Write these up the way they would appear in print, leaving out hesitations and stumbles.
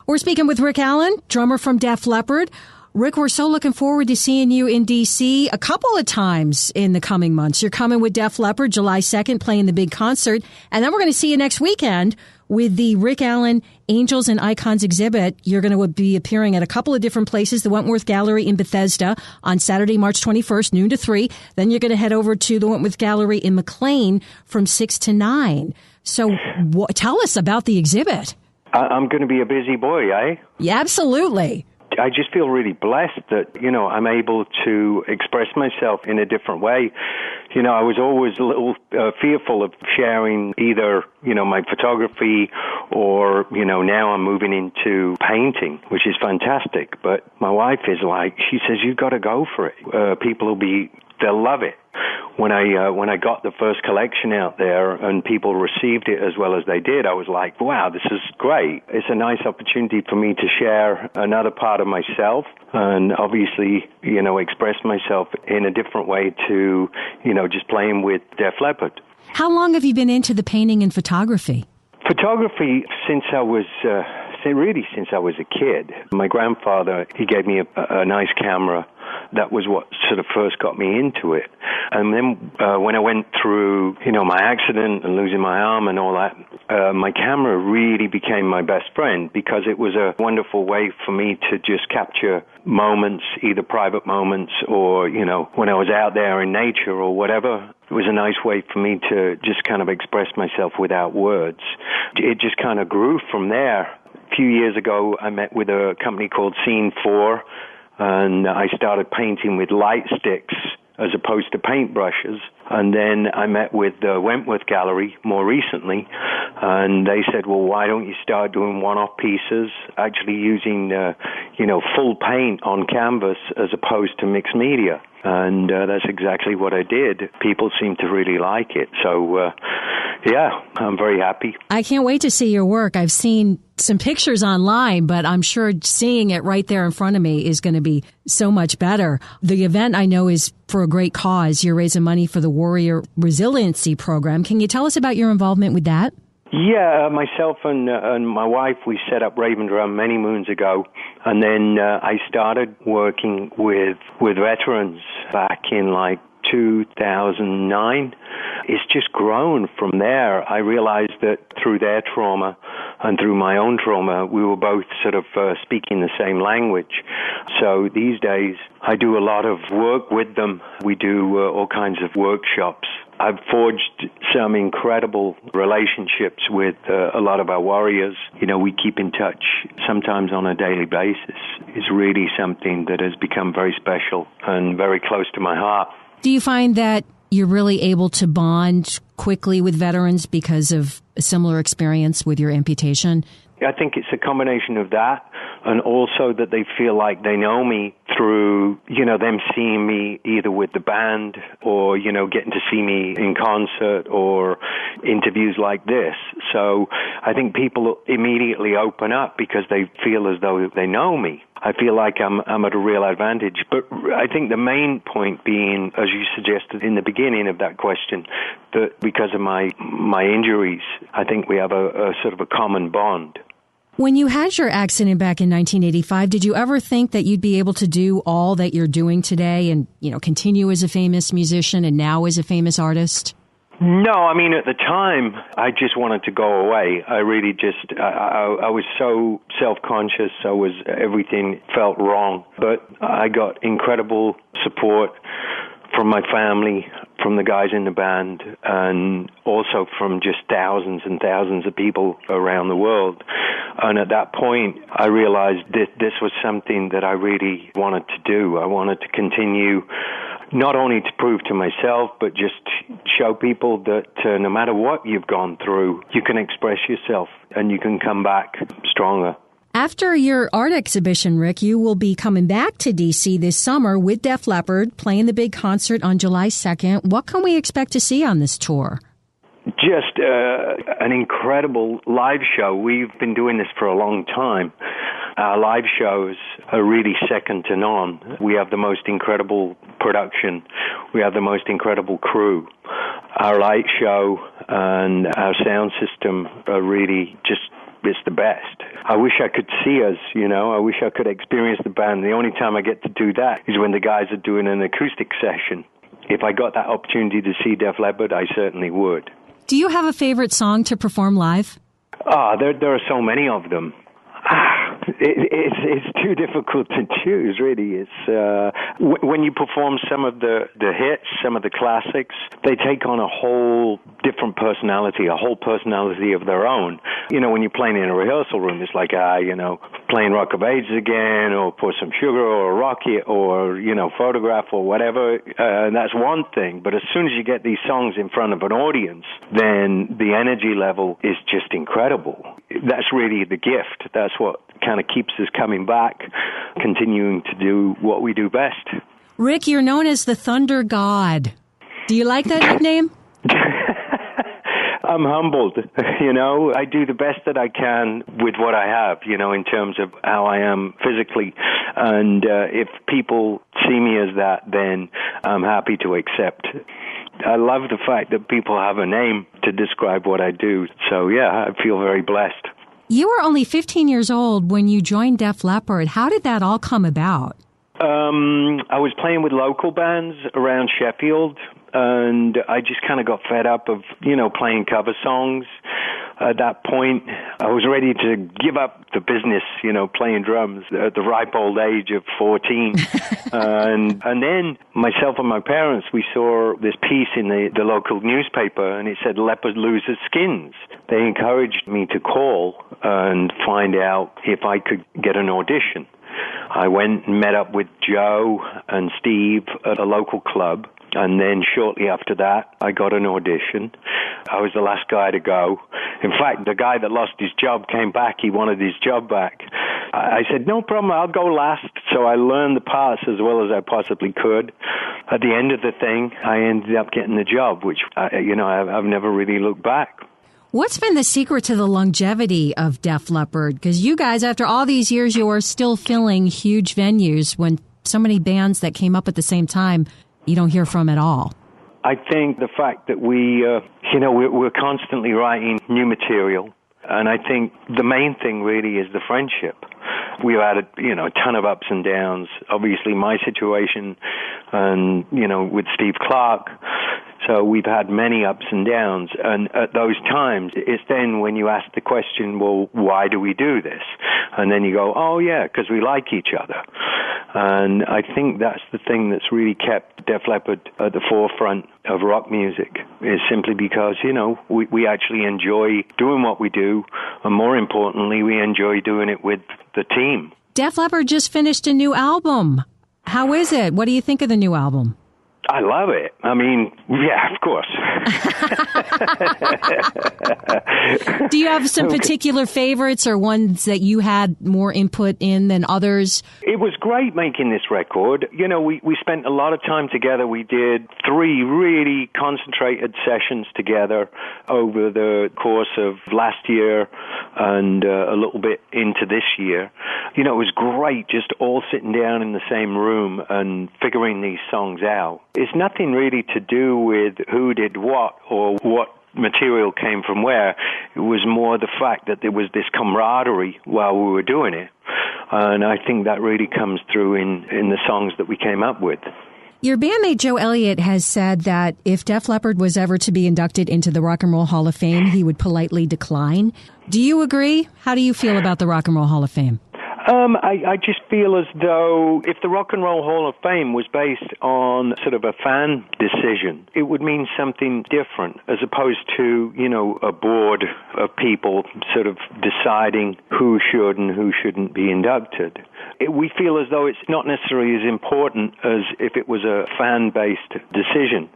We're speaking with Rick Allen, drummer from Def Leppard. Rick, we're so looking forward to seeing you in D.C. a couple of times in the coming months. You're coming with Def Leppard July 2nd, playing the big concert. And then we're going to see you next weekend with the Rick Allen Angels and Icons exhibit. You're going to be appearing at a couple of different places, the Wentworth Gallery in Bethesda on Saturday, March 21st, noon to 3. Then you're going to head over to the Wentworth Gallery in McLean from 6 to 9. So tell us about the exhibit. I'm going to be a busy boy, eh? Yeah, absolutely. I just feel really blessed that, I'm able to express myself in a different way. I was always a little fearful of sharing either, my photography or, now I'm moving into painting, which is fantastic. But my wife is she says, you've got to go for it. They'll love it. When I got the first collection out there and people received it as well as they did, I was like, wow, this is great. It's a nice opportunity for me to share another part of myself and obviously, express myself in a different way to, just playing with Def Leppard. How long have you been into the painting and photography? Photography since I was a kid. My grandfather, he gave me a nice camera. That was what sort of first got me into it. And then when I went through, my accident and losing my arm and all that, my camera really became my best friend because it was a wonderful way for me to just capture moments, either private moments or, when I was out there in nature or whatever. It was a nice way for me to just kind of express myself without words. It just kind of grew from there. A few years ago, I met with a company called Scene 4, and I started painting with light sticks as opposed to paintbrushes. And then I met with the Wentworth Gallery more recently, and they said, well, why don't you start doing one-off pieces, actually using, full paint on canvas as opposed to mixed media. And that's exactly what I did. People seem to really like it. So, I'm very happy. I can't wait to see your work. I've seen some pictures online, but I'm sure seeing it right there in front of me is going to be so much better. The event, I know, is for a great cause. You're raising money for the Warrior Resiliency Program. Can you tell us about your involvement with that? Yeah, myself and my wife, we set up Raven Drum many moons ago, and then I started working with veterans back in 2009. It's just grown from there. I realized that through their trauma and through my own trauma, we were both sort of speaking the same language. So these days, I do a lot of work with them. We do all kinds of workshops. I've forged some incredible relationships with a lot of our warriors. We keep in touch sometimes on a daily basis. It's really something that has become very special and very close to my heart. Do you find that you're really able to bond quickly with veterans because of a similar experience with your amputation? I think it's a combination of that and also that they feel like they know me through, them seeing me either with the band or, getting to see me in concert or interviews like this. So I think people immediately open up because they feel as though they know me. I feel like I'm at a real advantage. But I think the main point being, as you suggested in the beginning of that question, that because of my injuries, I think we have a sort of a common bond. When you had your accident back in 1985, did you ever think that you'd be able to do all that you're doing today and, continue as a famous musician and now as a famous artist? No, at the time, I just wanted to go away. I really I was so self-conscious. Everything felt wrong. But I got incredible support from my family, from the guys in the band, and also from just thousands and thousands of people around the world. And at that point, I realized that this was something that I really wanted to do. I wanted to continue not only to prove to myself, but just show people that no matter what you've gone through, you can express yourself and you can come back stronger. After your art exhibition, Rick, you will be coming back to D.C. this summer with Def Leppard, playing the big concert on July 2nd. What can we expect to see on this tour? Just an incredible live show. We've been doing this for a long time. Our live shows are really second to none. We have the most incredible production. We have the most incredible crew. Our light show and our sound system are really just it's the best. I wish I could see us, I wish I could experience the band. The only time I get to do that is when the guys are doing an acoustic session. If I got that opportunity to see Def Leppard, I certainly would. Do you have a favorite song to perform live? There are so many of them. It's too difficult to choose, really. It's when you perform some of the hits, some of the classics, they take on a whole different personality, a whole personality of their own. When you're playing in a rehearsal room, it's like, playing Rock of Ages again, or Pour Some Sugar, or Rocket, or, Photograph, or whatever, and that's one thing. But as soon as you get these songs in front of an audience, then the energy level is just incredible. That's really the gift. That's what kind of keeps us coming back, continuing to do what we do best. Rick, you're known as the Thunder God. Do you like that nickname? I'm humbled, I do the best that I can with what I have, in terms of how I am physically. And if people see me as that, then I'm happy to accept. I love the fact that people have a name to describe what I do. So, yeah, I feel very blessed. You were only 15 years old when you joined Def Leppard. How did that all come about? I was playing with local bands around Sheffield, and I just kind of got fed up of, playing cover songs. At that point, I was ready to give up the business, playing drums at the ripe old age of 14. And then myself and my parents, we saw this piece in the local newspaper, and it said Leppard loses skins. They encouraged me to call and find out if I could get an audition. I went and met up with Joe and Steve at a local club, and then shortly after that, I got an audition. I was the last guy to go. In fact, the guy that lost his job came back. He wanted his job back. I said, no problem, I'll go last. So I learned the parts as well as I possibly could. At the end of the thing, I ended up getting the job, which, I've never really looked back. What's been the secret to the longevity of Def Leppard? Because you guys, after all these years, you are still filling huge venues when so many bands that came up at the same time you don't hear from at all. I think the fact that we're constantly writing new material, and I think the main thing really is the friendship. We've had a ton of ups and downs. Obviously, my situation, and with Steve Clark. So we've had many ups and downs, and at those times, it's then when you ask the question, well, why do we do this? And then you go, oh, yeah, because we like each other. And I think that's the thing that's really kept Def Leppard at the forefront of rock music, is simply because, we actually enjoy doing what we do, and more importantly, we enjoy doing it with the team. Def Leppard just finished a new album. How is it? What do you think of the new album? I love it. I mean, yeah, of course. Do you have some particular favorites or ones that you had more input in than others? It was great making this record. We spent a lot of time together. We did 3 really concentrated sessions together over the course of last year and a little bit into this year. It was great just all sitting down in the same room and figuring these songs out. It's nothing really to do with who did what or what material came from where. It was more the fact that there was this camaraderie while we were doing it. And I think that really comes through in the songs that we came up with. Your bandmate Joe Elliott has said that if Def Leppard was ever to be inducted into the Rock and Roll Hall of Fame, he would politely decline. Do you agree? How do you feel about the Rock and Roll Hall of Fame? I just feel as though if the Rock and Roll Hall of Fame was based on sort of a fan decision, it would mean something different as opposed to, a board of people sort of deciding who should and who shouldn't be inducted. We feel as though it's not necessarily as important as if it was a fan-based decision.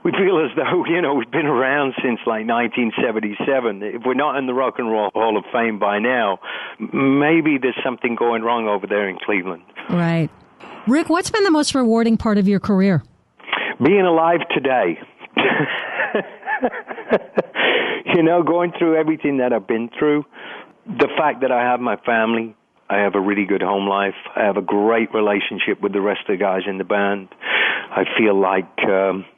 We feel as though, we've been around since like 1977. If we're not in the Rock and Roll Hall of Fame by now, maybe there's something going wrong over there in Cleveland. Right. Rick, what's been the most rewarding part of your career? Being alive today. Going through everything that I've been through, the fact that I have my family, I have a really good home life. I have a great relationship with the rest of the guys in the band. I feel like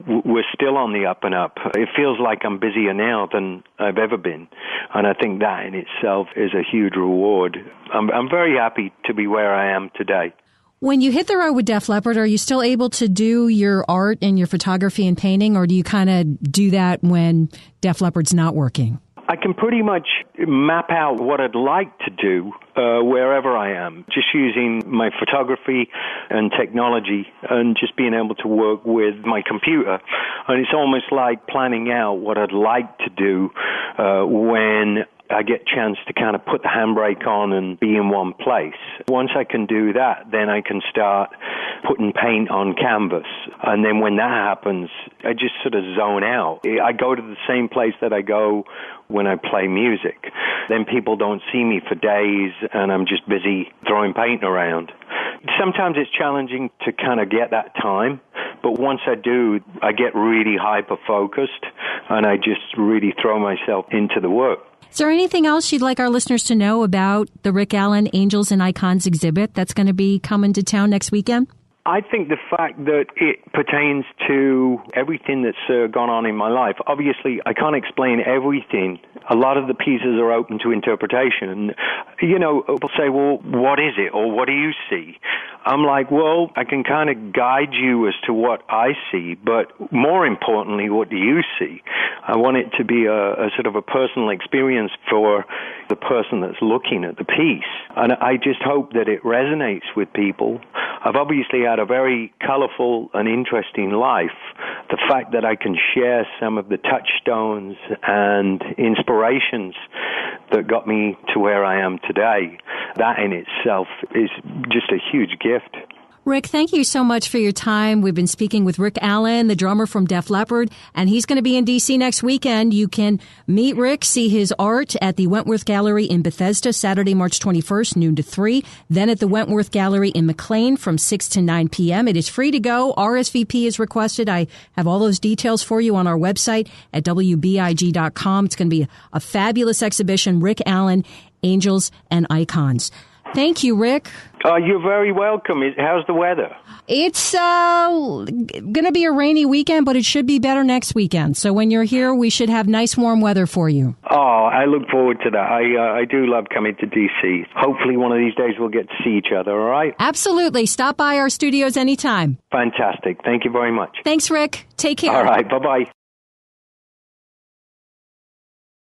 we're still on the up and up. It feels like I'm busier now than I've ever been, and I think that in itself is a huge reward. I'm very happy to be where I am today. When you hit the road with Def Leppard, are you still able to do your art and your photography and painting, or do you kind of do that when Def Leppard's not working? I can pretty much map out what I'd like to do wherever I am, just using my photography and technology and just being able to work with my computer. And it's almost like planning out what I'd like to do when I get a chance to kind of put the handbrake on and be in one place. Once I can do that, then I can start putting paint on canvas. And then when that happens, I just sort of zone out. I go to the same place that I go when I play music. Then people don't see me for days, and I'm just busy throwing paint around. Sometimes it's challenging to kind of get that time, but once I do, I get really hyper-focused, and I just really throw myself into the work. Is there anything else you'd like our listeners to know about the Rick Allen Angels and Icons exhibit that's going to be coming to town next weekend? I think the fact that it pertains to everything that's gone on in my life. Obviously, I can't explain everything. A lot of the pieces are open to interpretation. And, people say, well, what is it? Or what do you see? I'm like, well, I can kind of guide you as to what I see, but more importantly, what do you see? I want it to be a sort of a personal experience for the person that's looking at the piece. And I just hope that it resonates with people. I've obviously had a very colorful and interesting life. The fact that I can share some of the touchstones and inspirations that got me to where I am today, that in itself is just a huge gift. Rick, thank you so much for your time. We've been speaking with Rick Allen, the drummer from Def Leppard, and he's going to be in D.C. next weekend. You can meet Rick, see his art at the Wentworth Gallery in Bethesda, Saturday, March 21st, noon to 3. Then at the Wentworth Gallery in McLean from 6 to 9 p.m. It is free to go. RSVP is requested. I have all those details for you on our website at WBIG.com. It's going to be a fabulous exhibition, Rick Allen, Angels and Icons. Thank you, Rick. You're very welcome. How's the weather? It's going to be a rainy weekend, but it should be better next weekend. So when you're here, we should have nice, warm weather for you. Oh, I look forward to that. I do love coming to D.C. Hopefully one of these days we'll get to see each other, all right? Absolutely. Stop by our studios anytime. Fantastic. Thank you very much. Thanks, Rick. Take care. All right. Bye-bye.